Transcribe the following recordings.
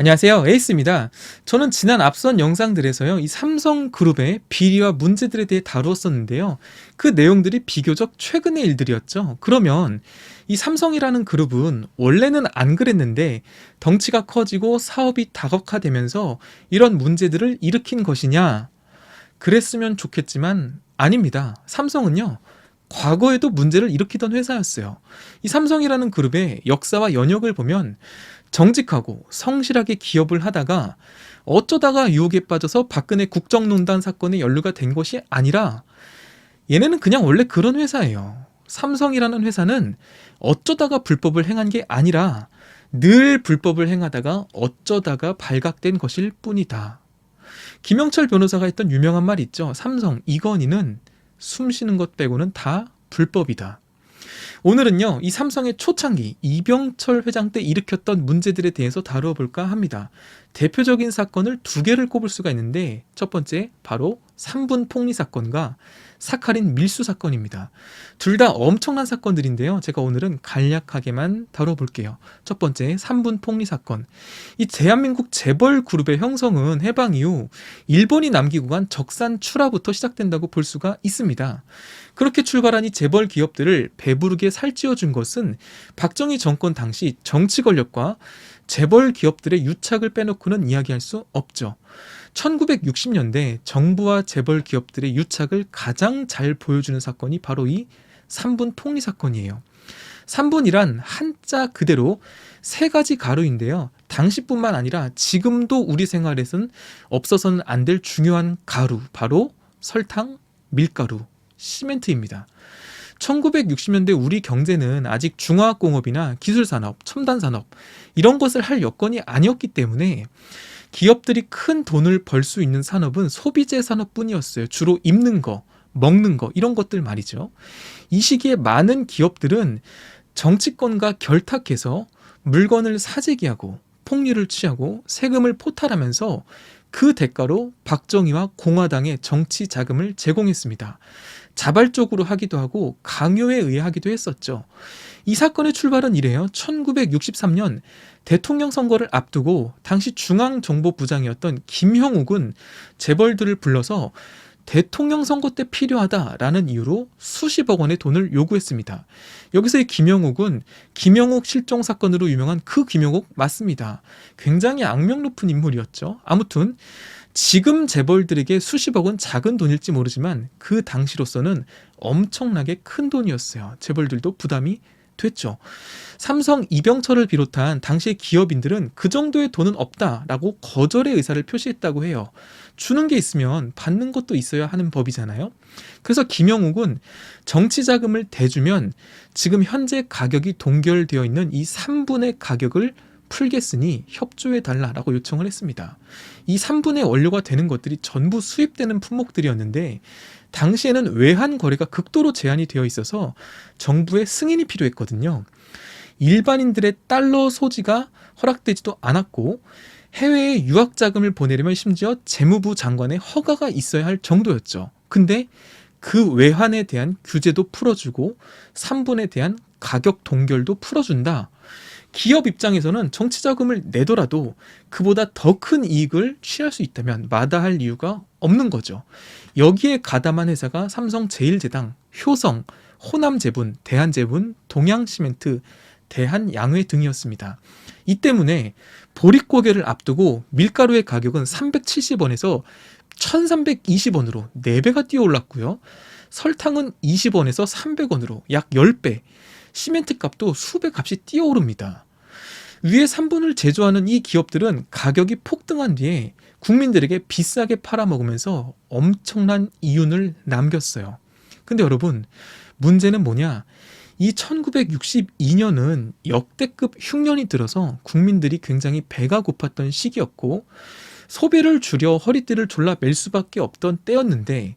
안녕하세요. 에이스입니다. 저는 지난 앞선 영상들에서요, 이 삼성그룹의 비리와 문제들에 대해 다루었었는데요. 그 내용들이 비교적 최근의 일들이었죠. 그러면 이 삼성이라는 그룹은 원래는 안 그랬는데 덩치가 커지고 사업이 다각화되면서 이런 문제들을 일으킨 것이냐? 그랬으면 좋겠지만 아닙니다. 삼성은요, 과거에도 문제를 일으키던 회사였어요. 이 삼성이라는 그룹의 역사와 연역을 보면 정직하고 성실하게 기업을 하다가 어쩌다가 유혹에 빠져서 박근혜 국정농단 사건에 연루가 된 것이 아니라 얘네는 그냥 원래 그런 회사예요. 삼성이라는 회사는 어쩌다가 불법을 행한 게 아니라 늘 불법을 행하다가 어쩌다가 발각된 것일 뿐이다. 김영철 변호사가 했던 유명한 말 있죠. 삼성 이건희는 숨 쉬는 것 빼고는 다 불법이다. 오늘은요, 이 삼성의 초창기 이병철 회장 때 일으켰던 문제들에 대해서 다루어 볼까 합니다. 대표적인 사건을 두 개를 꼽을 수가 있는데, 첫 번째 바로 3분 폭리 사건과 사카린 밀수 사건입니다. 둘 다 엄청난 사건들인데요, 제가 오늘은 간략하게만 다뤄볼게요. 첫 번째 3분 폭리 사건. 이 대한민국 재벌 그룹의 형성은 해방 이후 일본이 남기고 간 적산 출하부터 시작된다고 볼 수가 있습니다. 그렇게 출발한 이 재벌 기업들을 배부르게 살찌워 준 것은 박정희 정권 당시 정치 권력과 재벌 기업들의 유착을 빼놓고는 이야기할 수 없죠. 1960년대 정부와 재벌 기업들의 유착을 가장 잘 보여주는 사건이 바로 이 3분 폭리 사건이에요. 3분이란 한자 그대로 세 가지 가루인데요. 당시뿐만 아니라 지금도 우리 생활에선 없어서는 안 될 중요한 가루, 바로 설탕, 밀가루, 시멘트입니다. 1960년대 우리 경제는 아직 중화학공업이나 기술산업, 첨단산업 이런 것을 할 여건이 아니었기 때문에 기업들이 큰 돈을 벌 수 있는 산업은 소비재 산업뿐이었어요. 주로 입는 거, 먹는 거 이런 것들 말이죠. 이 시기에 많은 기업들은 정치권과 결탁해서 물건을 사재기하고 폭리를 취하고 세금을 포탈하면서 그 대가로 박정희와 공화당의 정치 자금을 제공했습니다. 자발적으로 하기도 하고 강요에 의해 하기도 했었죠. 이 사건의 출발은 이래요. 1963년 대통령 선거를 앞두고 당시 중앙정보부장이었던 김형욱은 재벌들을 불러서 대통령 선거 때 필요하다라는 이유로 수십억 원의 돈을 요구했습니다. 여기서 이 김영욱은 김영욱 실종 사건으로 유명한 그 김영욱 맞습니다. 굉장히 악명 높은 인물이었죠. 아무튼 지금 재벌들에게 수십억은 작은 돈일지 모르지만 그 당시로서는 엄청나게 큰 돈이었어요. 재벌들도 부담이 됐죠. 삼성 이병철을 비롯한 당시의 기업인들은 그 정도의 돈은 없다라고 거절의 의사를 표시했다고 해요. 주는 게 있으면 받는 것도 있어야 하는 법이잖아요. 그래서 김영욱은 정치 자금을 대주면 지금 현재 가격이 동결되어 있는 이 3분의 가격을 풀겠으니 협조해달라고 요청을 했습니다. 이 3분의 원료가 되는 것들이 전부 수입되는 품목들이었는데 당시에는 외환 거래가 극도로 제한이 되어 있어서 정부의 승인이 필요했거든요. 일반인들의 달러 소지가 허락되지도 않았고 해외에 유학 자금을 보내려면 심지어 재무부 장관의 허가가 있어야 할 정도였죠. 근데 그 외환에 대한 규제도 풀어주고 3분에 대한 가격 동결도 풀어준다. 기업 입장에서는 정치 자금을 내더라도 그보다 더 큰 이익을 취할 수 있다면 마다할 이유가 없는 거죠. 여기에 가담한 회사가 삼성제일제당, 효성, 호남제분, 대한제분, 동양시멘트, 대한양회 등이었습니다. 이 때문에 보릿고개를 앞두고 밀가루의 가격은 370원에서 1320원으로 4배가 뛰어올랐고요. 설탕은 20원에서 300원으로 약 10배, 시멘트 값도 수배 값이 뛰어오릅니다. 위에 3분을 제조하는 이 기업들은 가격이 폭등한 뒤에 국민들에게 비싸게 팔아먹으면서 엄청난 이윤을 남겼어요. 근데 여러분, 문제는 뭐냐? 이 1962년은 역대급 흉년이 들어서 국민들이 굉장히 배가 고팠던 시기였고 소비를 줄여 허리띠를 졸라 맬 수밖에 없던 때였는데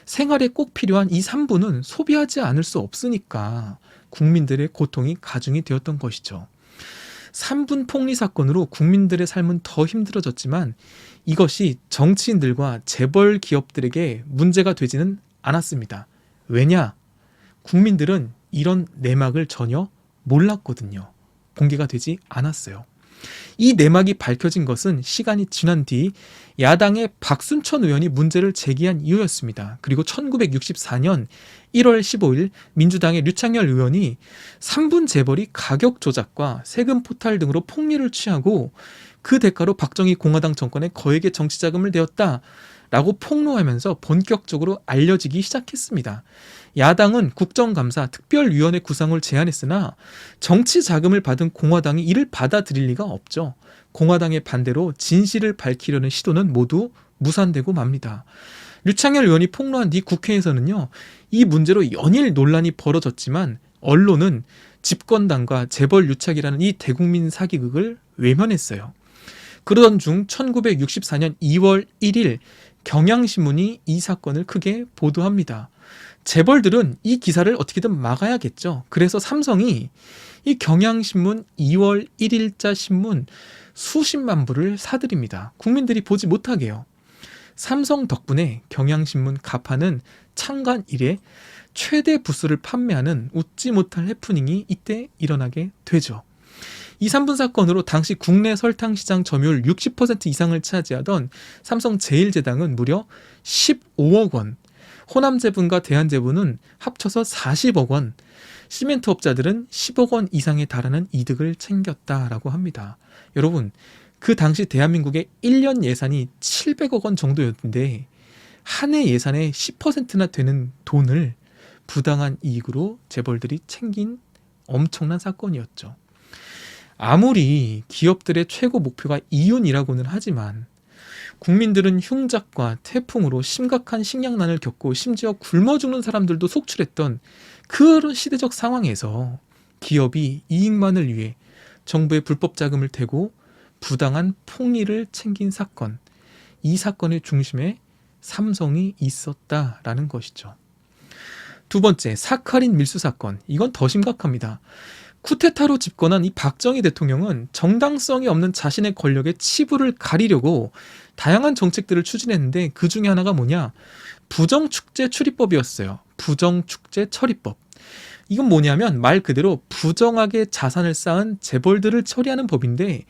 생활에 꼭 필요한 이 3분은 소비하지 않을 수 없으니까 국민들의 고통이 가중이 되었던 것이죠. 3분 폭리 사건으로 국민들의 삶은 더 힘들어졌지만 이것이 정치인들과 재벌 기업들에게 문제가 되지는 않았습니다. 왜냐? 국민들은 이런 내막을 전혀 몰랐거든요. 공개가 되지 않았어요. 이 내막이 밝혀진 것은 시간이 지난 뒤 야당의 박순천 의원이 문제를 제기한 이유였습니다. 그리고 1964년 1월 15일 민주당의 류창열 의원이 3분 재벌이 가격 조작과 세금 포탈 등으로 폭리를 취하고 그 대가로 박정희 공화당 정권에 거액의 정치자금을 내었다 라고 폭로하면서 본격적으로 알려지기 시작했습니다. 야당은 국정감사 특별위원회 구성을 제안했으나 정치 자금을 받은 공화당이 이를 받아들일 리가 없죠. 공화당의 반대로 진실을 밝히려는 시도는 모두 무산되고 맙니다. 류창열 의원이 폭로한 뒤 국회에서는요, 이 문제로 연일 논란이 벌어졌지만 언론은 집권당과 재벌 유착이라는 이 대국민 사기극을 외면했어요. 그러던 중 1964년 2월 1일 경향신문이 이 사건을 크게 보도합니다. 재벌들은 이 기사를 어떻게든 막아야겠죠. 그래서 삼성이 이 경향신문 2월 1일자 신문 수십만 부를 사들입니다. 국민들이 보지 못하게요. 삼성 덕분에 경향신문 가파는 창간 이래 최대 부수를 판매하는 웃지 못할 해프닝이 이때 일어나게 되죠. 이 3분 사건으로 당시 국내 설탕시장 점유율 60% 이상을 차지하던 삼성제일제당은 무려 15억 원, 호남제분과 대한제분은 합쳐서 40억 원, 시멘트 업자들은 10억 원 이상에 달하는 이득을 챙겼다라고 합니다. 여러분, 그 당시 대한민국의 1년 예산이 700억 원 정도였는데 한 해 예산의 10%나 되는 돈을 부당한 이익으로 재벌들이 챙긴 엄청난 사건이었죠. 아무리 기업들의 최고 목표가 이윤이라고는 하지만 국민들은 흉작과 태풍으로 심각한 식량난을 겪고 심지어 굶어 죽는 사람들도 속출했던 그런 시대적 상황에서 기업이 이익만을 위해 정부의 불법 자금을 대고 부당한 폭리를 챙긴 사건, 이 사건의 중심에 삼성이 있었다라는 것이죠. 두 번째, 사카린 밀수 사건. 이건 더 심각합니다. 쿠데타로 집권한 이 박정희 대통령은 정당성이 없는 자신의 권력의 치부를 가리려고 다양한 정책들을 추진했는데 그 중에 하나가 뭐냐? 부정축제 출입법이었어요. 부정축제 처리법. 이건 뭐냐면 말 그대로 부정하게 자산을 쌓은 재벌들을 처리하는 법인데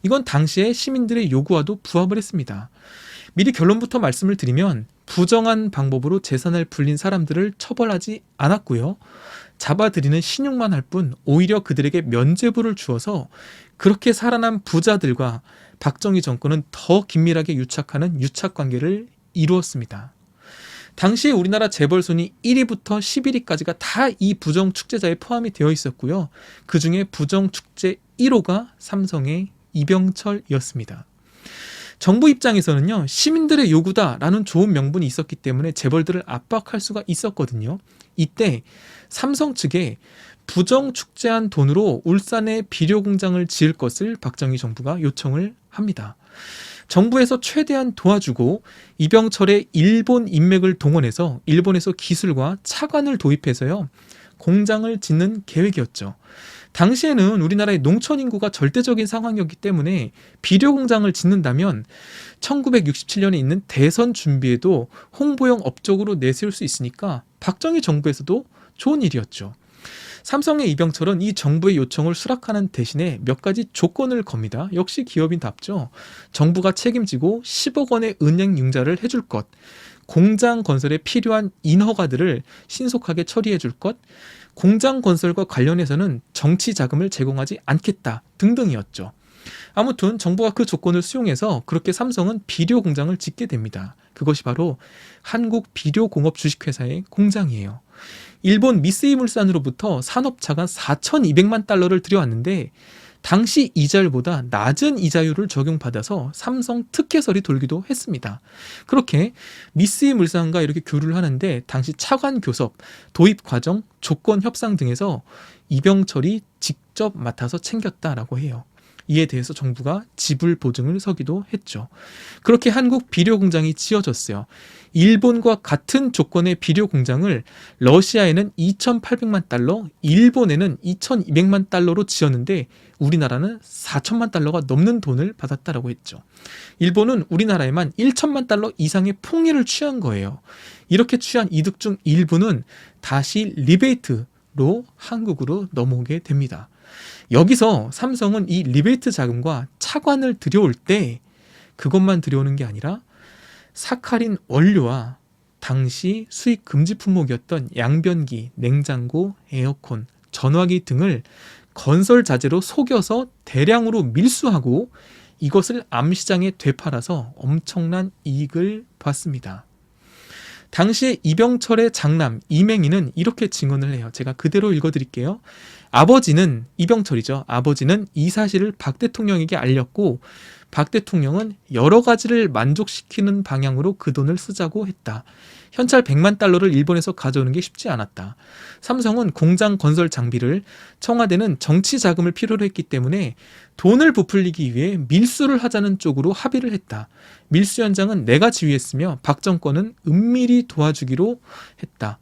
이건 당시에 시민들의 요구와도 부합을 했습니다. 미리 결론부터 말씀을 드리면 부정한 방법으로 재산을 불린 사람들을 처벌하지 않았고요. 잡아들이는 신용만 할 뿐 오히려 그들에게 면죄부를 주어서 그렇게 살아난 부자들과 박정희 정권은 더 긴밀하게 유착하는 유착관계를 이루었습니다. 당시에 우리나라 재벌 순위 1위부터 11위까지가 다 이 부정축제자에 포함이 되어 있었고요. 그 중에 부정축제 1호가 삼성의 이병철이었습니다. 정부 입장에서는요, 시민들의 요구다라는 좋은 명분이 있었기 때문에 재벌들을 압박할 수가 있었거든요. 이때 삼성 측에 부정축제한 돈으로 울산에 비료공장을 지을 것을 박정희 정부가 요청을 합니다. 정부에서 최대한 도와주고 이병철의 일본 인맥을 동원해서 일본에서 기술과 차관을 도입해서요, 공장을 짓는 계획이었죠. 당시에는 우리나라의 농촌 인구가 절대적인 상황이었기 때문에 비료 공장을 짓는다면 1967년에 있는 대선 준비에도 홍보용 업적으로 내세울 수 있으니까 박정희 정부에서도 좋은 일이었죠. 삼성의 이병철은 이 정부의 요청을 수락하는 대신에 몇 가지 조건을 겁니다. 역시 기업인답죠. 정부가 책임지고 10억 원의 은행 융자를 해줄 것, 공장 건설에 필요한 인허가들을 신속하게 처리해 줄 것, 공장 건설과 관련해서는 정치 자금을 제공하지 않겠다 등등이었죠. 아무튼 정부가 그 조건을 수용해서 그렇게 삼성은 비료 공장을 짓게 됩니다. 그것이 바로 한국비료공업 주식회사의 공장이에요. 일본 미쓰이물산으로부터 산업자가 4,200만 달러를 들여왔는데 당시 이자율보다 낮은 이자율을 적용받아서 삼성 특혜설이 돌기도 했습니다. 그렇게 미쓰이물산과 이렇게 교류를 하는데 당시 차관 교섭, 도입 과정, 조건 협상 등에서 이병철이 직접 맡아서 챙겼다라고 해요. 이에 대해서 정부가 지불 보증을 서기도 했죠. 그렇게 한국 비료 공장이 지어졌어요. 일본과 같은 조건의 비료 공장을 러시아에는 2,800만 달러, 일본에는 2,200만 달러로 지었는데 우리나라는 4천만 달러가 넘는 돈을 받았다라고 했죠. 일본은 우리나라에만 1천만 달러 이상의 폭리를 취한 거예요. 이렇게 취한 이득 중 일부는 다시 리베이트로 한국으로 넘어오게 됩니다. 여기서 삼성은 이 리베이트 자금과 차관을 들여올 때 그것만 들여오는 게 아니라 사카린 원료와 당시 수입 금지 품목이었던 양변기, 냉장고, 에어컨, 전화기 등을 건설 자재로 속여서 대량으로 밀수하고 이것을 암시장에 되팔아서 엄청난 이익을 봤습니다. 당시에 이병철의 장남 이맹희는 이렇게 증언을 해요. 제가 그대로 읽어드릴게요. 아버지는, 이병철이죠. 아버지는 이 사실을 박 대통령에게 알렸고 박 대통령은 여러 가지를 만족시키는 방향으로 그 돈을 쓰자고 했다. 현찰 100만 달러를 일본에서 가져오는 게 쉽지 않았다. 삼성은 공장 건설 장비를, 청와대는 정치 자금을 필요로 했기 때문에 돈을 부풀리기 위해 밀수를 하자는 쪽으로 합의를 했다. 밀수 현장은 내가 지휘했으며 박 정권은 은밀히 도와주기로 했다.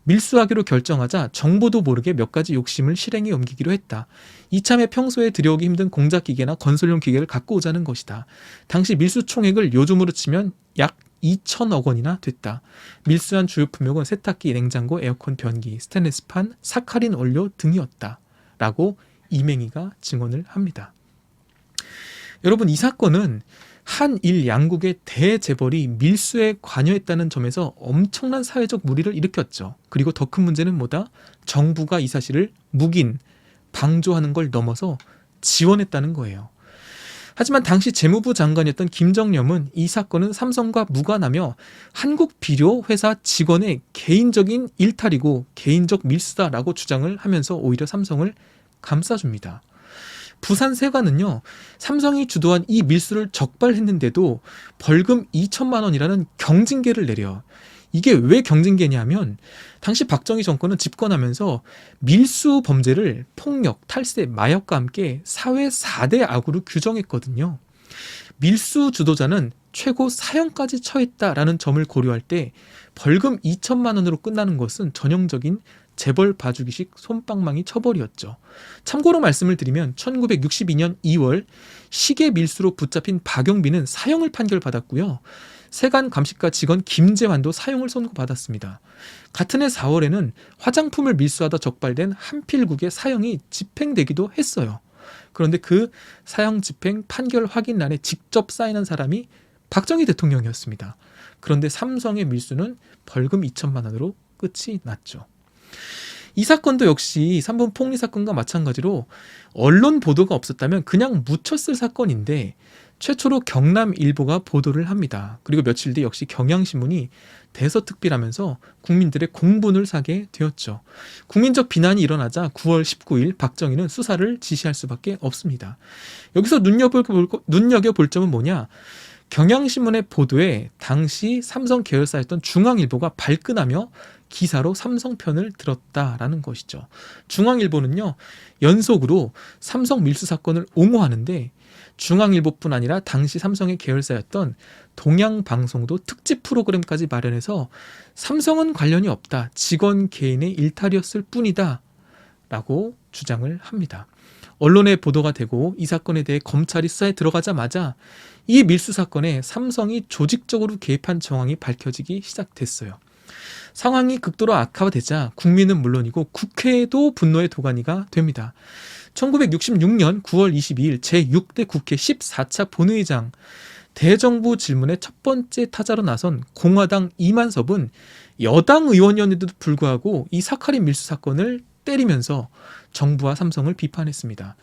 밀수하기로 결정하자 정보도 모르게 몇 가지 욕심을 실행에 옮기기로 했다. 이참에 평소에 들여오기 힘든 공작 기계나 건설용 기계를 갖고 오자는 것이다. 당시 밀수 총액을 요즘으로 치면 약 2천억 원이나 됐다. 밀수한 주요 품목은 세탁기, 냉장고, 에어컨, 변기, 스테인리스판, 사카린 원료 등이었다. 라고 이맹희가 증언을 합니다. 여러분, 이 사건은 한일 양국의 대재벌이 밀수에 관여했다는 점에서 엄청난 사회적 물의를 일으켰죠. 그리고 더 큰 문제는 뭐다? 정부가 이 사실을 묵인, 방조하는 걸 넘어서 지원했다는 거예요. 하지만 당시 재무부 장관이었던 김정념은 이 사건은 삼성과 무관하며 한국 비료 회사 직원의 개인적인 일탈이고 개인적 밀수다라고 주장을 하면서 오히려 삼성을 감싸줍니다. 부산 세관은요, 삼성이 주도한 이 밀수를 적발했는데도 벌금 2천만 원이라는 경징계를 내려. 이게 왜 경징계냐면 당시 박정희 정권은 집권하면서 밀수 범죄를 폭력, 탈세, 마약과 함께 사회 4대 악으로 규정했거든요. 밀수 주도자는 최고 사형까지 처했다라는 점을 고려할 때 벌금 2천만 원으로 끝나는 것은 전형적인 재벌 봐주기식 솜방망이 처벌이었죠. 참고로 말씀을 드리면 1962년 2월 시계 밀수로 붙잡힌 박용빈은 사형을 판결받았고요. 세관 감식과 직원 김재환도 사형을 선고받았습니다. 같은 해 4월에는 화장품을 밀수하다 적발된 한필국의 사형이 집행되기도 했어요. 그런데 그 사형 집행 판결 확인란에 직접 사인한 사람이 박정희 대통령이었습니다. 그런데 삼성의 밀수는 벌금 2천만 원으로 끝이 났죠. 이 사건도 역시 삼본 폭리 사건과 마찬가지로 언론 보도가 없었다면 그냥 묻혔을 사건인데 최초로 경남일보가 보도를 합니다. 그리고 며칠 뒤 역시 경향신문이 대서특필하면서 국민들의 공분을 사게 되었죠. 국민적 비난이 일어나자 9월 19일 박정희는 수사를 지시할 수밖에 없습니다. 여기서 눈여겨볼 점은 뭐냐? 경향신문의 보도에 당시 삼성 계열사였던 중앙일보가 발끈하며 기사로 삼성 편을 들었다라는 것이죠. 중앙일보는요, 연속으로 삼성 밀수 사건을 옹호하는데 중앙일보뿐 아니라 당시 삼성의 계열사였던 동양방송도 특집 프로그램까지 마련해서 삼성은 관련이 없다, 직원 개인의 일탈이었을 뿐이다 라고 주장을 합니다. 언론에 보도가 되고 이 사건에 대해 검찰이 수사에 들어가자마자 이 밀수 사건에 삼성이 조직적으로 개입한 정황이 밝혀지기 시작됐어요. 상황이 극도로 악화되자 국민은 물론이고 국회도 분노의 도가니가 됩니다. 1966년 9월 22일 제6대 국회 14차 본회의장 대정부 질문의 첫 번째 타자로 나선 공화당 이만섭은 여당 의원이었는데도 불구하고 이 사카린 밀수 사건을 때리면서 정부와 삼성을 비판했습니다.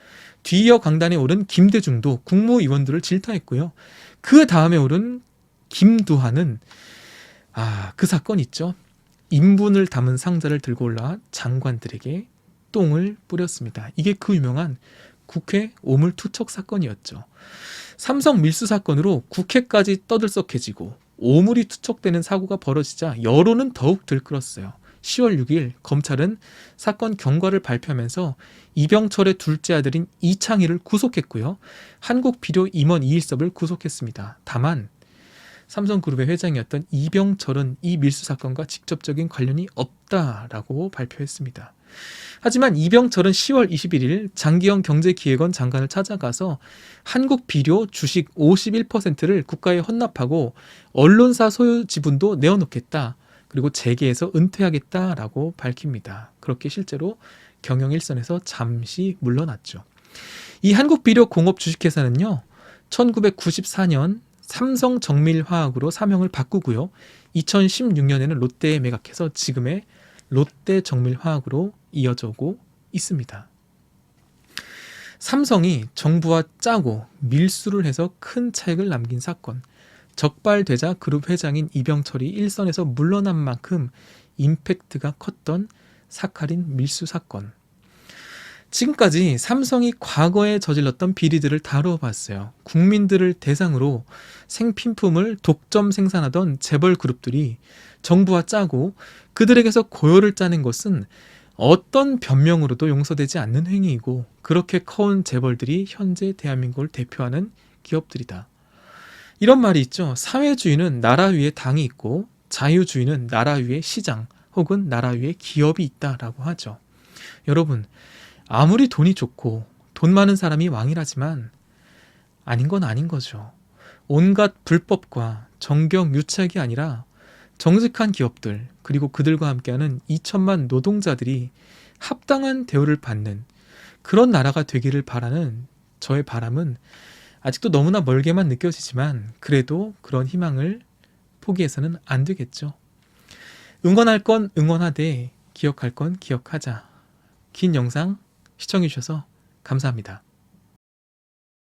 뒤이어 강단에 오른 김대중도 국무위원들을 질타했고요. 그 다음에 오른 김두한은 그 사건 있죠. 인분을 담은 상자를 들고 올라 장관들에게 똥을 뿌렸습니다. 이게 그 유명한 국회 오물 투척 사건이었죠. 삼성 밀수 사건으로 국회까지 떠들썩해지고 오물이 투척되는 사고가 벌어지자 여론은 더욱 들끓었어요. 10월 6일 검찰은 사건 경과를 발표하면서 이병철의 둘째 아들인 이창희를 구속했고요. 한국비료 임원 이일섭을 구속했습니다. 다만 삼성그룹의 회장이었던 이병철은 이 밀수 사건과 직접적인 관련이 없다라고 발표했습니다. 하지만 이병철은 10월 21일 장기영 경제기획원 장관을 찾아가서 한국비료 주식 51%를 국가에 헌납하고 언론사 소유 지분도 내어놓겠다. 그리고 재계에서 은퇴하겠다라고 밝힙니다. 그렇게 실제로 경영 일선에서 잠시 물러났죠. 이 한국비료공업 주식회사는요, 1994년 삼성정밀화학으로 사명을 바꾸고요. 2016년에는 롯데에 매각해서 지금의 롯데정밀화학으로 이어져고 있습니다. 삼성이 정부와 짜고 밀수를 해서 큰 차익을 남긴 사건, 적발되자 그룹 회장인 이병철이 일선에서 물러난 만큼 임팩트가 컸던 사카린 밀수 사건. 지금까지 삼성이 과거에 저질렀던 비리들을 다루어 봤어요. 국민들을 대상으로 생필품을 독점 생산하던 재벌 그룹들이 정부와 짜고 그들에게서 고효를 짜낸 것은 어떤 변명으로도 용서되지 않는 행위이고, 그렇게 커온 재벌들이 현재 대한민국을 대표하는 기업들이다. 이런 말이 있죠. 사회주의는 나라 위에 당이 있고 자유주의는 나라 위에 시장 혹은 나라 위에 기업이 있다라고 하죠. 여러분, 아무리 돈이 좋고 돈 많은 사람이 왕이라지만 아닌 건 아닌 거죠. 온갖 불법과 정경유착이 아니라 정직한 기업들, 그리고 그들과 함께하는 2천만 노동자들이 합당한 대우를 받는 그런 나라가 되기를 바라는 저의 바람은 아직도 너무나 멀게만 느껴지지만, 그래도 그런 희망을 포기해서는 안 되겠죠. 응원할 건 응원하되 기억할 건 기억하자. 긴 영상 시청해 주셔서 감사합니다.